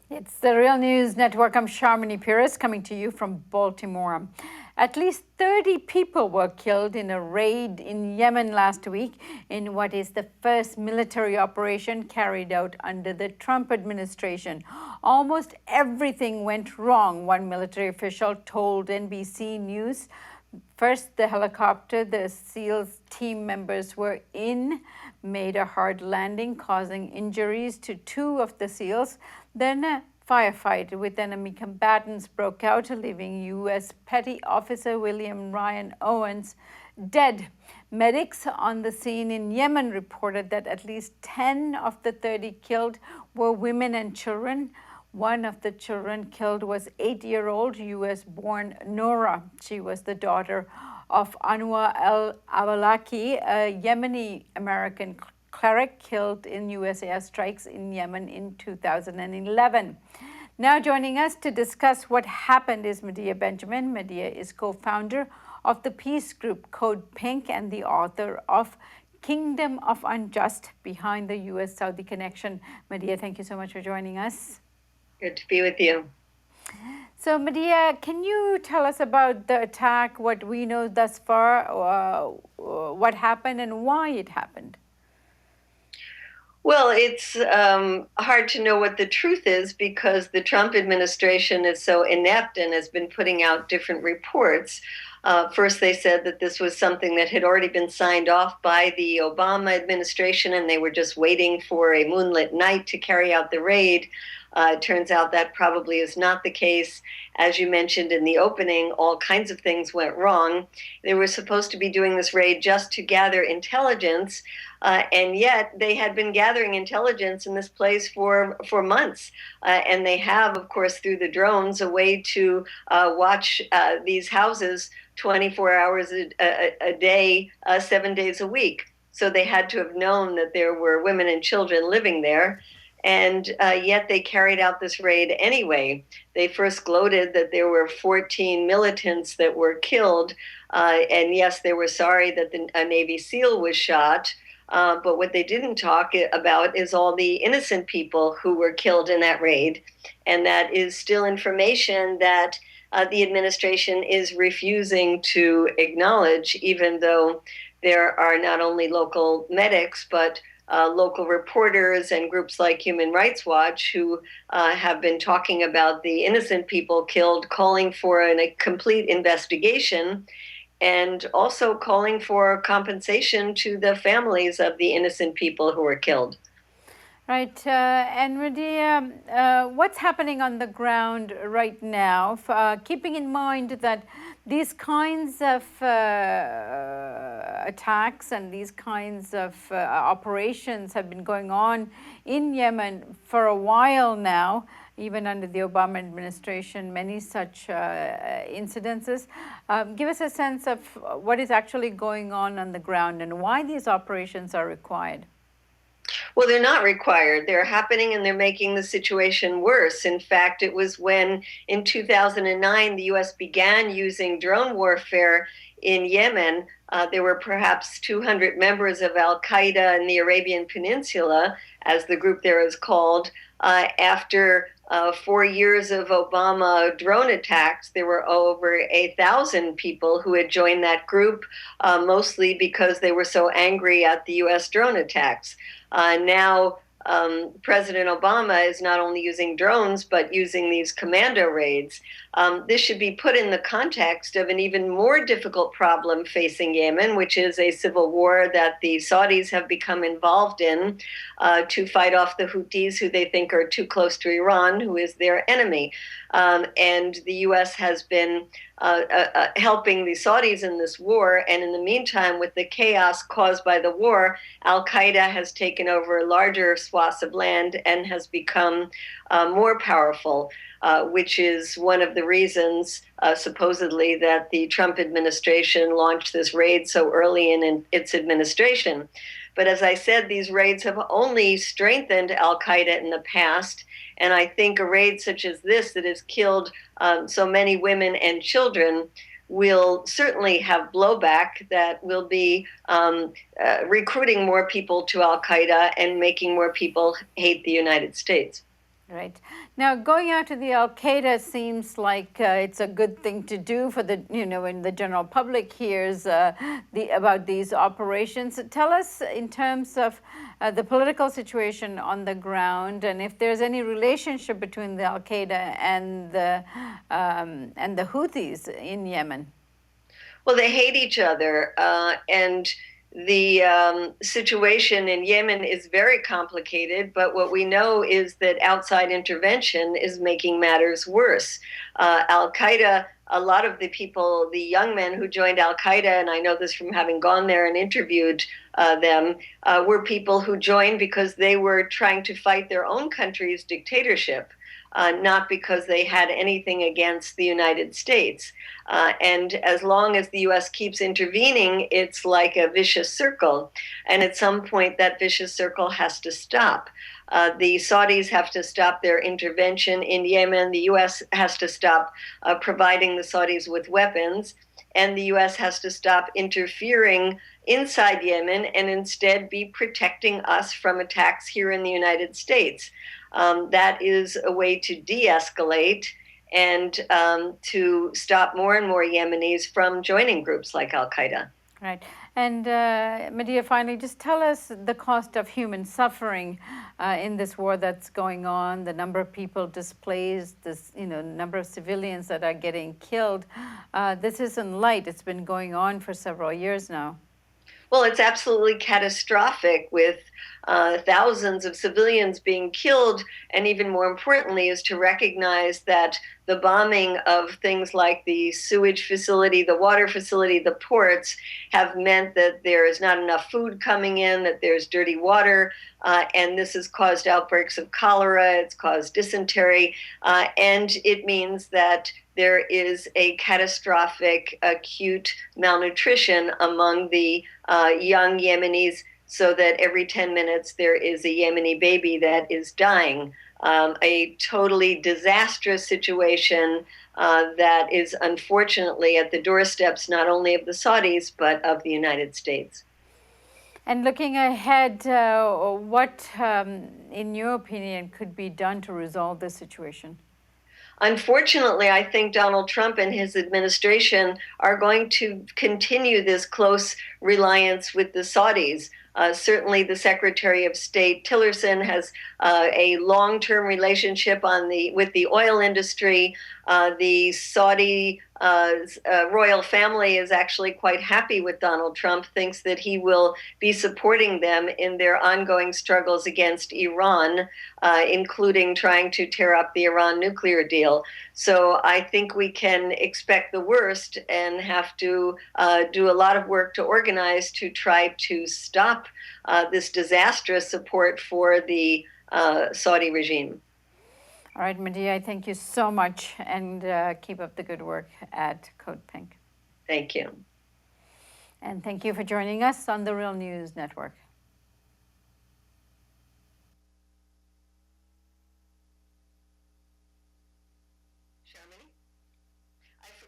It's the Real News Network. I'm Sharmini Pires coming to you from Baltimore. At least 30 people were killed in a raid in Yemen last week in what is the first military operation carried out under the Trump administration. Almost everything went wrong, one military official told NBC News. First, the helicopter the SEALs team members were in made a hard landing, causing injuries to two of the SEALs. Then a firefight with enemy combatants broke out, leaving U.S. Petty Officer William Ryan Owens dead. Medics on the scene in Yemen reported that at least 10 of the 30 killed were women and children. One of the children killed was 8-year-old US-born Nora. She was the daughter of Anwar al-Awlaki, a Yemeni-American cleric killed in US airstrikes in Yemen in 2011. Now joining us to discuss what happened is Medea Benjamin. Medea is co-founder of the peace group CODEPINK and the author of Kingdom of Unjust, Behind the US-Saudi Connection. Medea, thank you so much for joining us. Good to be with you. So, Medea, can you tell us about the attack, what we know thus far, what happened and why it happened? Well, it's hard to know what the truth is because the Trump administration is so inept and has been putting out different reports. First, they said that this was something that had already been signed off by the Obama administration and they were just waiting for a moonlit night to carry out the raid. It turns out that probably is not the case. As you mentioned in the opening, all kinds of things went wrong. They were supposed to be doing this raid just to gather intelligence, and yet they had been gathering intelligence in this place for months. And they have, of course, through the drones, a way to watch these houses 24 hours a day, 7 days a week. So they had to have known that there were women and children living there. And yet they carried out this raid anyway. They first gloated that there were 14 militants that were killed. And yes, they were sorry that a Navy SEAL was shot. But what they didn't talk about is all the innocent people who were killed in that raid. And that is still information that the administration is refusing to acknowledge, even though there are not only local medics, but local reporters and groups like Human Rights Watch who have been talking about the innocent people killed, calling for a complete investigation, and also calling for compensation to the families of the innocent people who were killed. Right, and Medea, what's happening on the ground right now, keeping in mind that these kinds of attacks and these kinds of operations have been going on in Yemen for a while now, even under the Obama administration, many such incidences. Give us a sense of what is actually going on the ground and why these operations are required. Well, they're not required. They're happening and they're making the situation worse. In fact, it was when in 2009 the U.S. began using drone warfare in Yemen. There were perhaps 200 members of Al-Qaeda in the Arabian Peninsula, as the group there is called. After 4 years of Obama drone attacks, there were over 1,000 people who had joined that group, mostly because they were so angry at the U.S. drone attacks. Now, President Obama is not only using drones, but using these commando raids. This should be put in the context of an even more difficult problem facing Yemen, which is a civil war that the Saudis have become involved in to fight off the Houthis, who they think are too close to Iran, who is their enemy. And the U.S. has been helping the Saudis in this war. And in the meantime, with the chaos caused by the war, Al-Qaeda has taken over larger swaths of land and has become more powerful, which is one of the reasons, supposedly, that the Trump administration launched this raid so early in its administration. But as I said, these raids have only strengthened Al-Qaeda in the past. And I think a raid such as this that has killed so many women and children will certainly have blowback that will be recruiting more people to Al-Qaeda and making more people hate the United States. Right. Now, going out to the Al-Qaeda seems like it's a good thing to do for the, when the general public hears about these operations. Tell us in terms of the political situation on the ground, and if there's any relationship between the Al-Qaeda and the Houthis in Yemen. Well, they hate each other, and the situation in Yemen is very complicated, but what we know is that outside intervention is making matters worse. Al Qaeda, a lot of the people, the young men who joined Al Qaeda, and I know this from having gone there and interviewed them, were people who joined because they were trying to fight their own country's dictatorship. Not because they had anything against the United States. And as long as the US keeps intervening, it's like a vicious circle. And at some point, that vicious circle has to stop. The Saudis have to stop their intervention in Yemen. The US has to stop providing the Saudis with weapons. And the US has to stop interfering inside Yemen and instead be protecting us from attacks here in the United States. That is a way to de-escalate and to stop more and more Yemenis from joining groups like Al-Qaeda. Right. And Medea, finally, just tell us the cost of human suffering in this war that's going on, the number of people displaced, this, number of civilians that are getting killed. This isn't light. It's been going on for several years now. Well, it's absolutely catastrophic, with thousands of civilians being killed, and even more importantly is to recognize that the bombing of things like the sewage facility, the water facility, the ports have meant that there is not enough food coming in, that there's dirty water, and this has caused outbreaks of cholera, it's caused dysentery, and it means that there is a catastrophic acute malnutrition among the young Yemenis, so that every 10 minutes there is a Yemeni baby that is dying. A totally disastrous situation that is unfortunately at the doorsteps not only of the Saudis, but of the United States. And looking ahead, what, in your opinion, could be done to resolve this situation? Unfortunately, I think Donald Trump and his administration are going to continue this close reliance with the Saudis. Certainly, the Secretary of State Tillerson has a long-term relationship with the oil industry. The Saudi royal family is actually quite happy with Donald Trump, thinks that he will be supporting them in their ongoing struggles against Iran, including trying to tear up the Iran nuclear deal. So I think we can expect the worst and have to do a lot of work to organize to try to stop this disastrous support for the Saudi regime. All right, Medea, thank you so much, and keep up the good work at CODEPINK. Thank you. And thank you for joining us on the Real News Network.